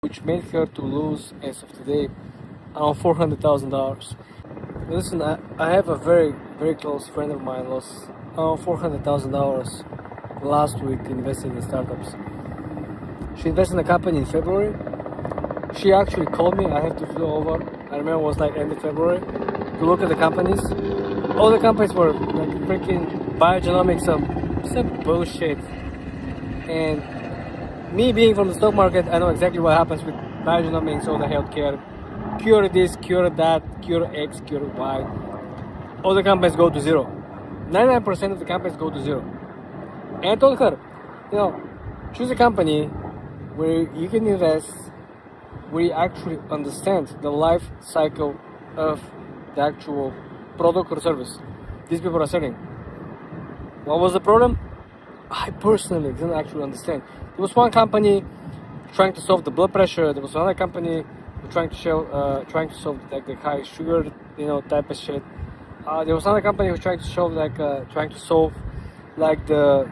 which made her to lose, as of today, around $400,000. Listen, I have a very, very close friend of mine lost around $400,000 last week investing in startups. She invested in a company in February. She actually called me. I have to fly over. I remember it was like end of February to look at the companies. All the companies were like freaking biogenomics, some bullshit. And me being from the stock market, I know exactly what happens with biogenomics, all the healthcare. Cure this, cure that, cure X, cure Y. All the companies go to zero. 99% of the companies go to zero. And I told her, choose a company where you can invest, where you actually understand the life cycle of the actual product or service these people are selling. What was the problem? I personally didn't actually understand. There was one company trying to solve the blood pressure. There was another company trying to solve like the high sugar, type of shit. There was another company who was trying to solve like the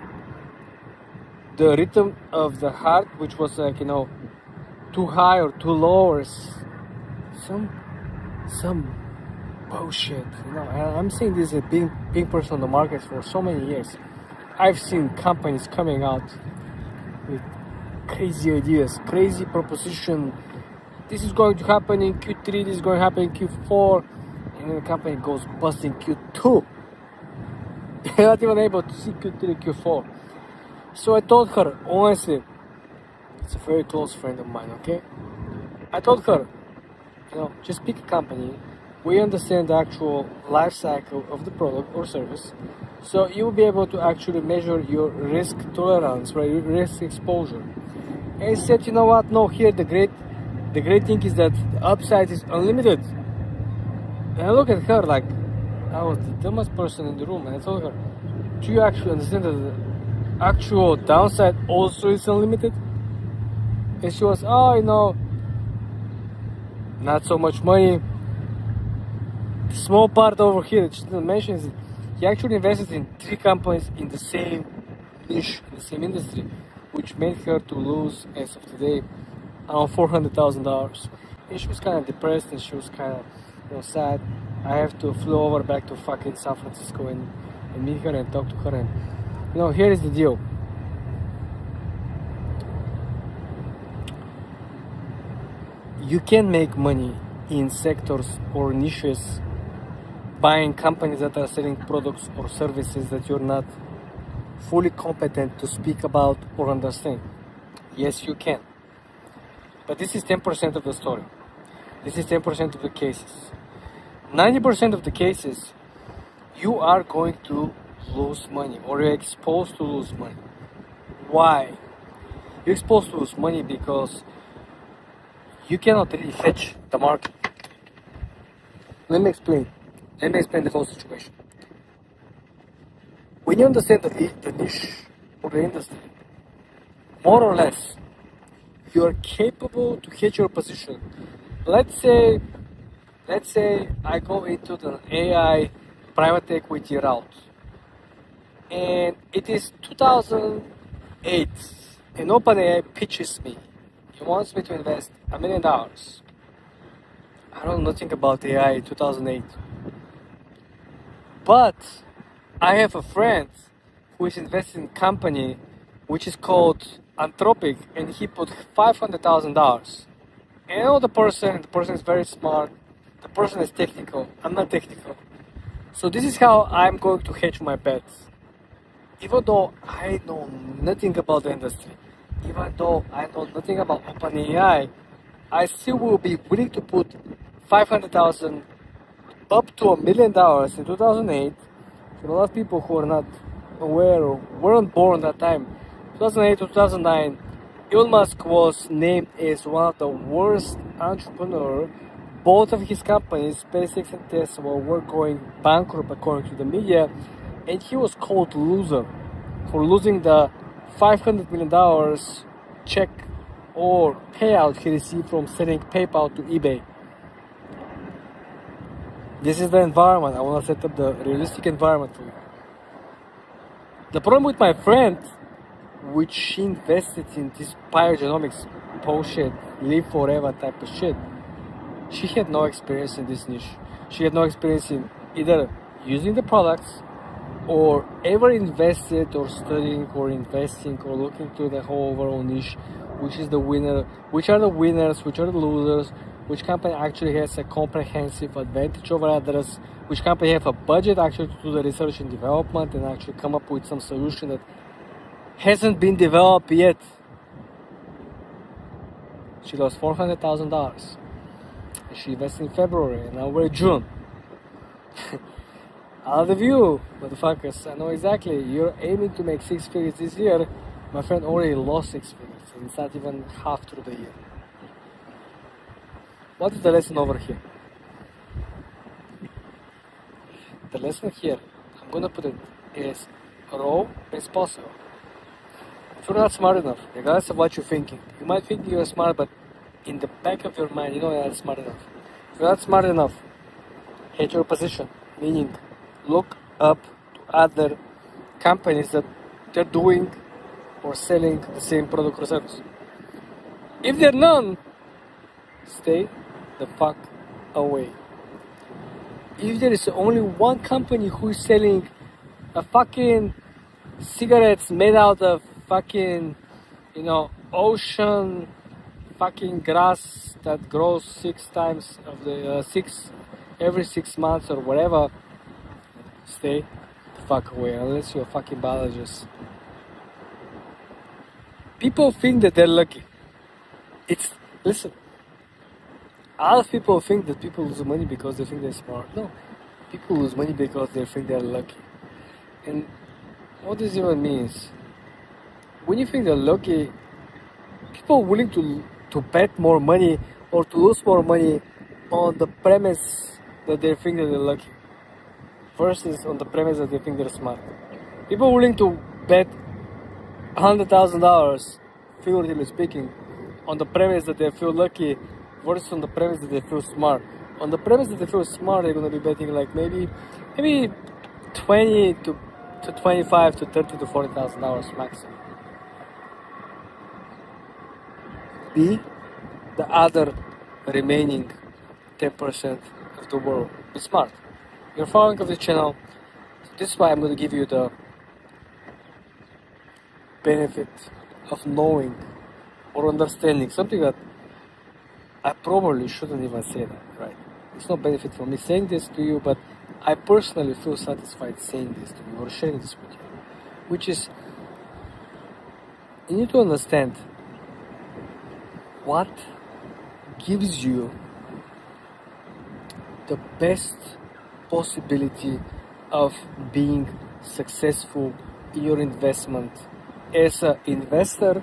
rhythm of the heart, which was like too high or too low, or some bullshit. I'm saying this as being person on the market for so many years. I've seen companies coming out with crazy ideas, crazy proposition. This is going to happen in Q3, this is going to happen in Q4, and then the company goes bust in Q2. They're not even able to see Q3, Q4. So I told her, honestly, it's a very close friend of mine, okay? I told her, just pick a company where you understand the actual life cycle of the product or service, so you will be able to actually measure your risk tolerance, right? Your risk exposure. And he said, you know what? No, here the great thing is that the upside is unlimited. And I look at her like I was the dumbest person in the room, and I told her, do you actually understand that the actual downside also is unlimited? And she was, not so much money. The small part over here that she didn't mention is that he actually invested in 3 companies in the same niche, in the same industry, which made her to lose, as of today, around $400,000. And she was kind of depressed, and she was kind of sad. I have to fly over back to fucking San Francisco and meet her and talk to her. And here is the deal. You can make money in sectors or niches buying companies that are selling products or services that you're not fully competent to speak about or understand. Yes, you can. But this is 10% of the story. This is 10% of the cases. 90% of the cases, you are going to lose money, or you're exposed to lose money. Why? You're exposed to lose money because you cannot really hedge the market. Let me explain the whole situation. When you understand the niche or the industry, more or less, you are capable to hedge your position. Let's say I go into the AI private equity route, and it is 2008, and OpenAI pitches me. He wants me to invest $1 million. I don't know nothing about AI in 2008. But I have a friend who is investing in a company which is called Anthropic, and he put $500,000. And I know the person is very smart, the person is technical, I'm not technical. So this is how I'm going to hedge my bets. Even though I know nothing about the industry, even though I know nothing about OpenAI, I still will be willing to put $500,000 up to $1 million in 2008. For a lot of people who are not aware or weren't born that time, 2008 to 2009, Elon Musk was named as one of the worst entrepreneurs. Both of his companies, SpaceX and Tesla, were going bankrupt according to the media, and he was called loser for losing the $500 million check or payout he received from selling PayPal to eBay. This is the environment. I want to set up the realistic environment for you. The problem with my friend, which she invested in this biogenomics bullshit live forever type of shit. She had no experience in this niche. She had no experience in either using the products or ever invested or studying or investing or looking to the whole overall niche, which is the winner, which are the winners, which are the losers, which company actually has a comprehensive advantage over others, which company have a budget actually to do the research and development and actually come up with some solution that hasn't been developed yet. She lost $400,000. She invested in February, and now we're June. Out of you, motherfuckers. I know exactly. You're aiming to make 6 figures this year. My friend already lost 6 figures, and it's not even half through the year. What is the lesson over here? The lesson here, I'm gonna put it, is raw as possible. If you're not smart enough, regardless of what you're thinking, you might think you're smart, but in the back of your mind, you know you're not smart enough. If you're not smart enough, hit your position, meaning look up to other companies that they're doing or selling the same product or service. If they're none, stay the fuck away. If there is only one company who is selling a fucking cigarettes made out of fucking, ocean fucking grass that grows 6 times of the every 6 months or whatever, stay the fuck away unless you're a fucking biologist. People think that they're lucky. Listen, a lot of people think that people lose money because they think they're smart. No, people lose money because they think they're lucky. And what this even means, when you think they're lucky, people are willing to bet more money or to lose more money on the premise that they think that they're lucky versus on the premise that they think they're smart. People are willing to bet $100,000, figuratively speaking, on the premise that they feel lucky versus on the premise that they feel smart. On the premise that they feel smart, they're gonna be betting like maybe 20 to 25 to 30 to $40,000 maximum. Be the other remaining 10% of the world. Be smart. You're following of the channel. This is why I'm going to give you the benefit of knowing or understanding something that I probably shouldn't even say that, right? It's no benefit for me saying this to you, but I personally feel satisfied saying this to you or sharing this with you, which is you need to understand what gives you the best possibility of being successful in your investment as an investor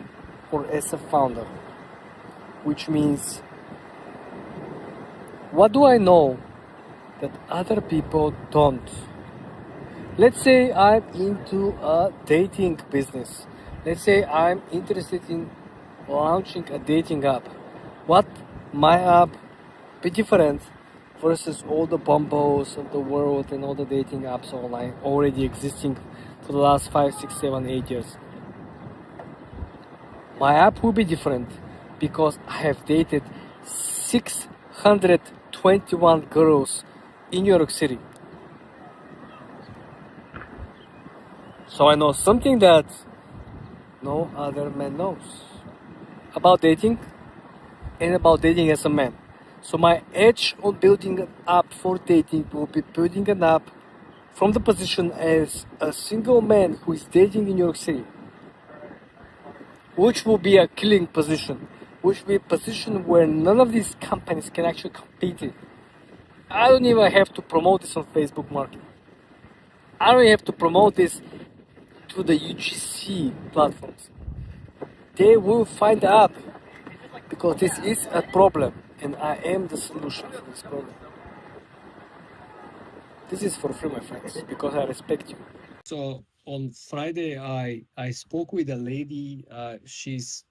or as a founder, which means what do I know that other people don't? Let's say I'm into a dating business. Let's say I'm interested in launching a dating app. What my app be different versus all the Bumbos of the world and all the dating apps online already existing for the last 5, 6, 7, 8 years? My app will be different because I have dated 621 girls in New York City. So I know something that no other man knows about dating and about dating as a man. So my edge on building an app for dating will be building an app from the position as a single man who is dating in New York City, which will be a killing position, which will be a position where none of these companies can actually compete in. I don't even have to promote this on Facebook Marketing. I don't even have to promote this to the UGC platforms. They will find the app because this is a problem and I am the solution for this problem. This is for free, my friends, because I respect you. So on Friday, I spoke with a lady. She's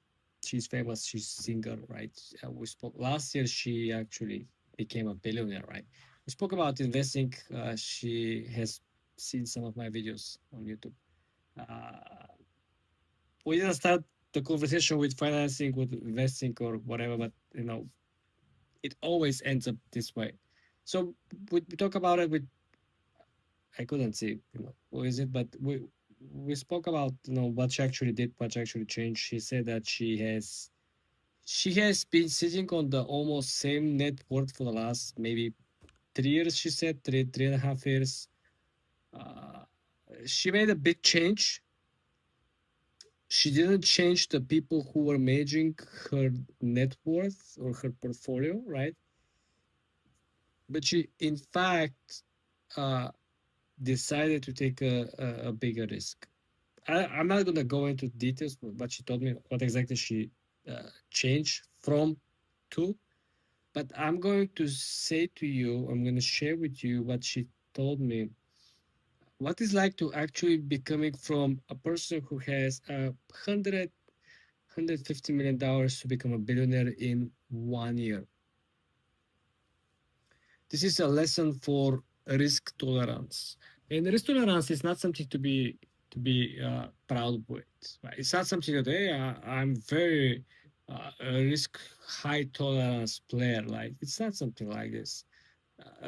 famous. She's a singer, right? We spoke last year. She actually became a billionaire, right? We spoke about investing. She has seen some of my videos on YouTube. We didn't start the conversation with financing, with investing, or whatever. But it always ends up this way. So we talk about it with, I couldn't see, who is it, but we spoke about what she actually did, what she actually changed. She said that she has been sitting on the almost same net worth for the last maybe 3 years. She said 3.5 years. Uh, she made a big change. She didn't change the people who were managing her net worth or her portfolio, right? But she, in fact, uh, decided to take a bigger risk. I'm not going to go into details, but she told me what exactly she changed from to. But I'm going to say to you, I'm going to share with you what she told me. What it's like to actually be coming from a person who has $150 million to become a billionaire in 1 year. This is a lesson for risk tolerance, and risk tolerance is not something to be proud with. Right? It's not something that hey, I'm very a risk high tolerance player. Like it's not something like this.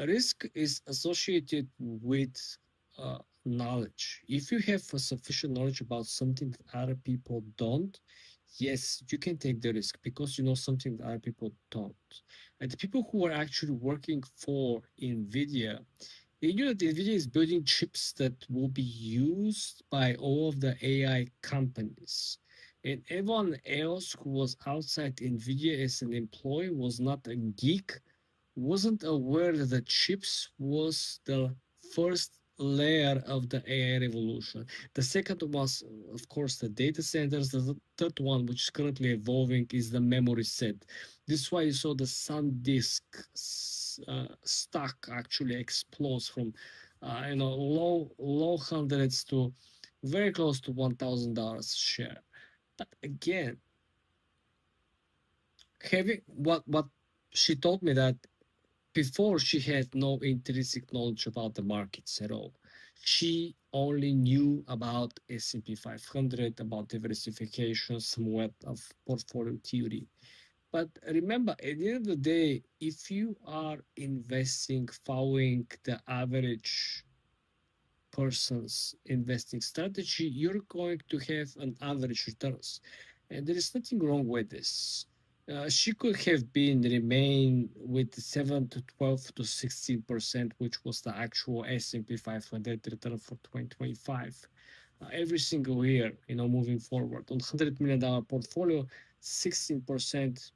Risk is associated with knowledge. If you have a sufficient knowledge about something that other people don't, yes, you can take the risk because you know something that other people don't. And the people who are actually working for NVIDIA, they knew that NVIDIA is building chips that will be used by all of the AI companies. And everyone else who was outside NVIDIA as an employee was not a geek, wasn't aware that the chips was the first layer of the AI revolution. The second was, of course, the data centers. The third one, which is currently evolving, is the memory set. This is why you saw the SanDisk stock actually explodes from low hundreds to very close to $1,000 share. But again, having what she told me that before she had no intrinsic knowledge about the markets at all. She only knew about S&P 500, about diversification, somewhat of portfolio theory. But remember, at the end of the day, if you are investing following the average person's investing strategy, you're going to have an average returns. And there is nothing wrong with this. She could have been remain with 7 to 12 to 16%, which was the actual S&P 500 return for 2025. Every single year, moving forward on $100 million portfolio, 16%.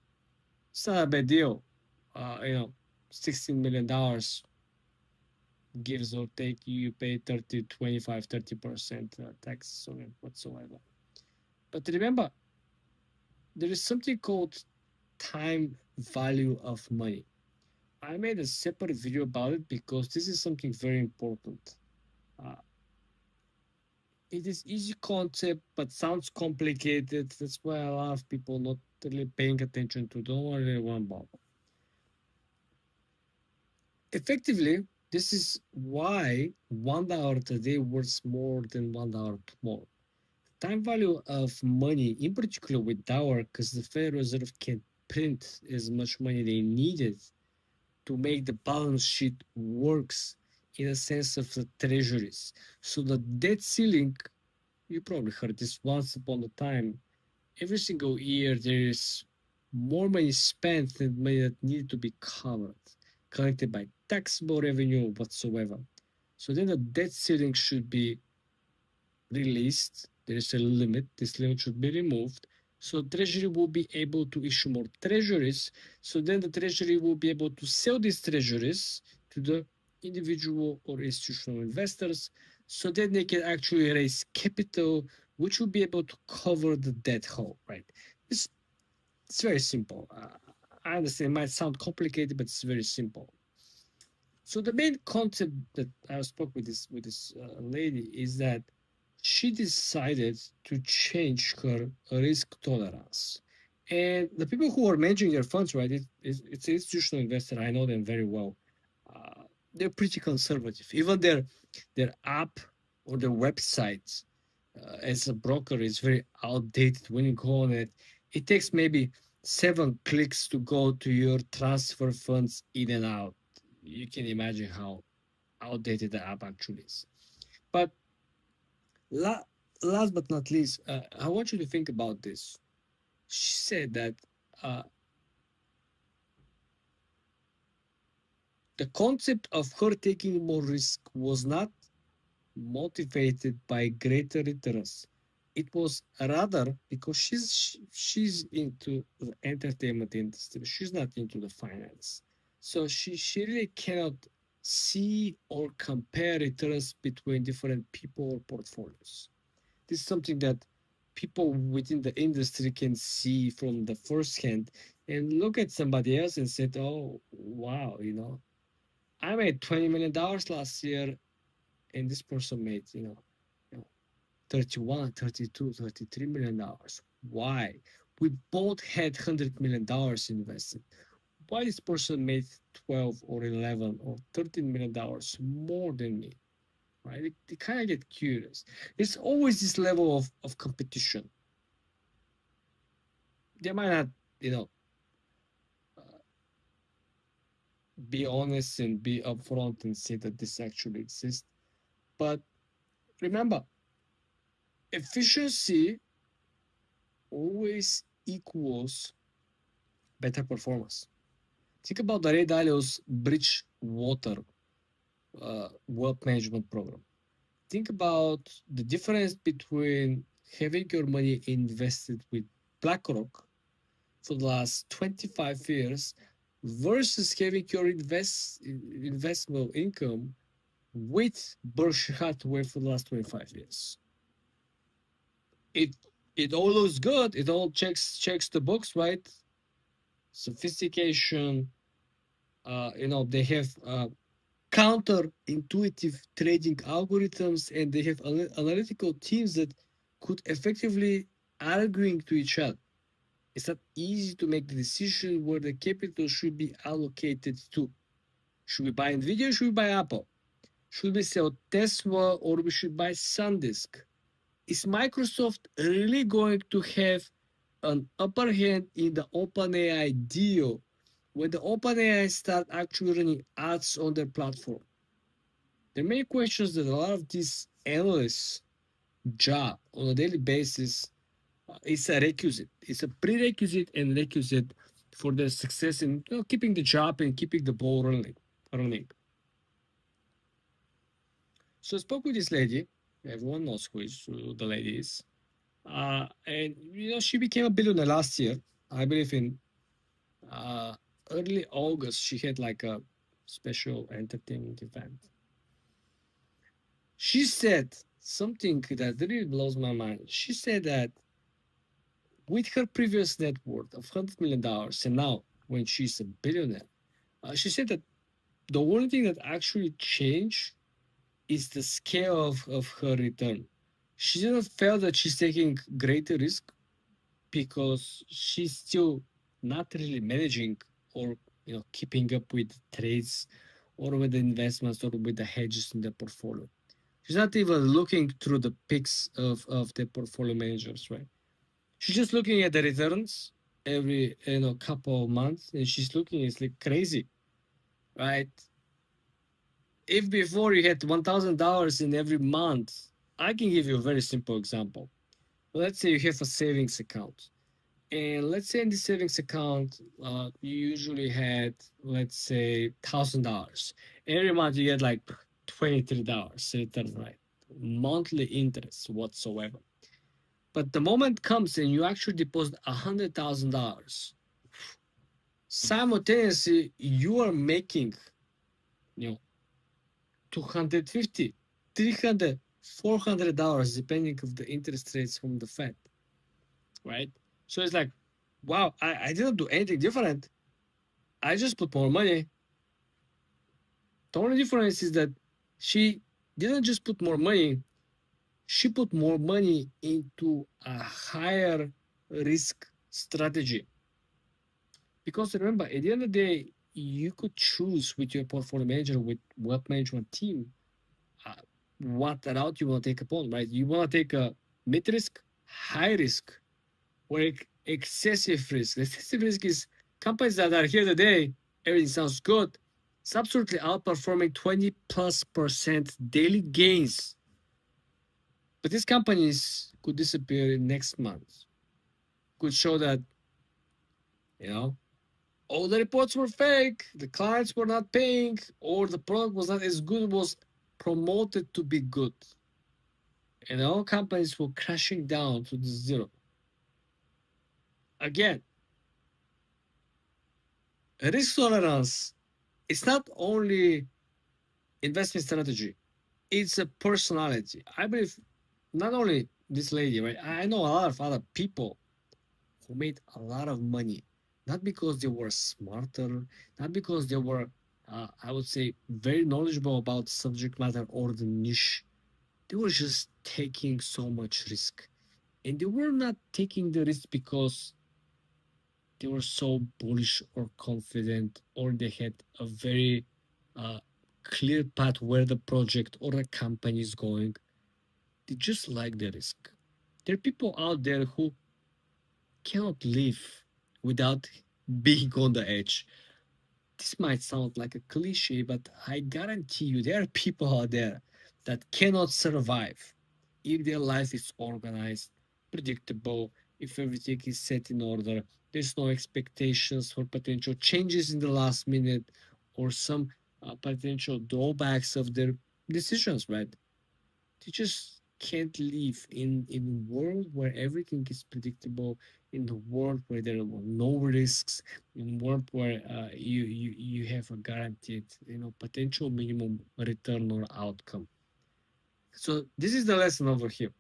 It's not a bad deal. $16 million gives or take, you pay 30, 25, 30% tax on it whatsoever. But remember, there is something called time value of money. I made a separate video about it because this is something very important. Uh, it is easy concept, but sounds complicated. That's why a lot of people not really paying attention to. Don't worry, one about. Effectively, this is why $1 today worth more than $1 tomorrow. Time value of money, in particular with dollar, because the Federal Reserve can print as much money they needed to make the balance sheet works in a sense of the treasuries. So the debt ceiling, you probably heard this once upon a time. Every single year there is more money spent than money that needed to be covered, collected by taxable revenue whatsoever. So then the debt ceiling should be released. There is a limit. This limit should be removed. So Treasury will be able to issue more treasuries. So then the Treasury will be able to sell these treasuries to the individual or institutional investors. So then they can actually raise capital, which will be able to cover the debt hole, right? It's very simple. I understand it might sound complicated, but it's very simple. So the main concept that I spoke with this lady is that she decided to change her risk tolerance. And the people who are managing their funds, right, it's an institutional investor. I know them very well. They're pretty conservative. Even their app or their website as a broker is very outdated. When you go on it, it takes maybe 7 clicks to go to your transfer funds in and out. You can imagine how outdated the app actually is. But la- last but not least, I want you to think about this. She said that uh, the concept of her taking more risk was not motivated by greater returns. It was rather because she's into the entertainment industry. She's not into the finance. So she really cannot see or compare returns between different people or portfolios. This is something that people within the industry can see from the first hand and look at somebody else and say, oh, wow, I made $20 million last year and this person made, you know 31, 32, 33 million dollars. Why? We both had $100 million invested. Why this person made 12 or 11 or $13 million more than me? Right? They kind of get curious. There's always this level of competition. They might not, you know, uh, be honest and be upfront and say that this actually exists. But remember, efficiency always equals better performance. Think about the Ray Dalio's Bridgewater wealth management program. Think about the difference between having your money invested with BlackRock for the last 25 years versus having your investable income with Berkshire Hathaway for the last 25 years. It it all looks good. It all checks the box, right? Sophistication. They have counter-intuitive trading algorithms, and they have analytical teams that could effectively arguing to each other. It's not easy to make the decision where the capital should be allocated to. Should we buy Nvidia or should we buy Apple? Should we sell Tesla or we should buy SanDisk? Is Microsoft really going to have an upper hand in the OpenAI deal when the OpenAI start actually running ads on their platform? There are many questions that a lot of these analysts' job on a daily basis is a requisite. It's a prerequisite and requisite for their success in keeping the job and keeping the ball running. So I spoke with this lady. Everyone knows who the lady is. And she became a billionaire last year. I believe in uh, early August, she had like a special entertainment event. She said something that really blows my mind. She said that with her previous net worth of $100 million, and now when she's a billionaire, she said that the only thing that actually changed is the scale of her return. She didn't feel that she's taking greater risk because she's still not really managing or keeping up with trades or with the investments or with the hedges in the portfolio. She's not even looking through the picks of the portfolio managers, right? She's just looking at the returns every couple of months, and she's looking. It's like crazy, right? If before you had $1,000 in every month, I can give you a very simple example. Let's say you have a savings account, and let's say in the savings account, you usually had, let's say, $1,000. Every month you get like $23 return, right? Monthly interest whatsoever. But the moment comes and you actually deposit $100,000, simultaneously you are making, you know, 250, 300, $400, depending of the interest rates from the Fed, right? So it's like, wow, I didn't do anything different. I just put more money. The only difference is that she didn't just put more money, she put more money into a higher risk strategy. Because remember, at the end of the day, you could choose with your portfolio manager, with wealth management team, what route you want to take upon, right? You want to take a mid risk, high risk, or excessive risk. Excessive risk is companies that are here today, everything sounds good. It's absolutely outperforming 20+% daily gains. But these companies could disappear in next month. Could show that, you know, all the reports were fake, the clients were not paying, or the product was not as good, was promoted to be good. And all companies were crashing down to the zero. Again, risk tolerance is not only investment strategy, it's a personality. I believe not only this lady, right? I know a lot of other people who made a lot of money, not because they were smarter, not because they were, I would say, very knowledgeable about subject matter or the niche. They were just taking so much risk. And they were not taking the risk because they were so bullish or confident, or they had a very uh, clear path where the project or the company is going. They just like the risk. There are people out there who cannot live without being on the edge. This might sound like a cliche, but I guarantee you there are people out there that cannot survive if their life is organized, predictable, if everything is set in order, there's no expectations for potential changes in the last minute or some potential drawbacks of their decisions, right? They just can't live in a world where everything is predictable, in the world where there are no risks, in a world where you have a guaranteed, potential minimum return or outcome. So this is the lesson over here.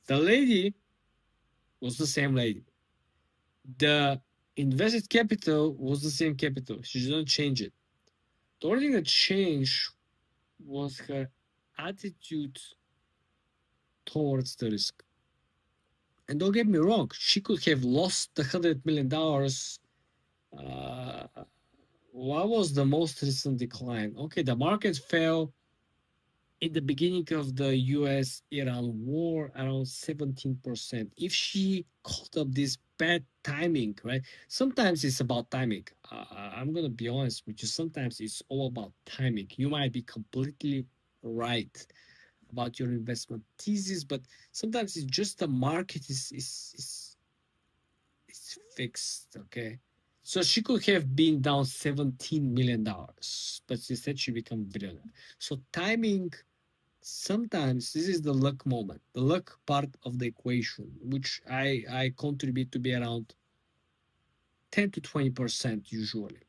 The lady was the same lady. The invested capital was the same capital. She didn't change it. The only thing that changed was her attitude towards the risk. And don't get me wrong, she could have lost the $100 million. What was the most recent decline? Okay, the market fell in the beginning of the US Iran war around 17%. If she caught up this bad timing, right? Sometimes it's about timing. I'm going to be honest with you. Sometimes it's all about timing. You might be completely right about your investment thesis, but sometimes it's just the market is fixed. Okay. So she could have been down $17 million, but instead she became a billionaire. So timing, sometimes this is the luck moment, the luck part of the equation, which I contribute to be around 10 to 20% usually,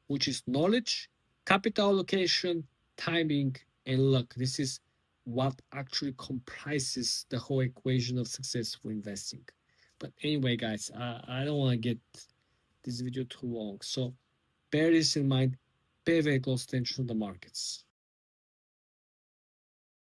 which is knowledge, capital allocation, timing, and luck. This is what actually comprises the whole equation of successful investing. But anyway, guys, I don't want to get this video too long. So bear this in mind, pay very close attention to the markets.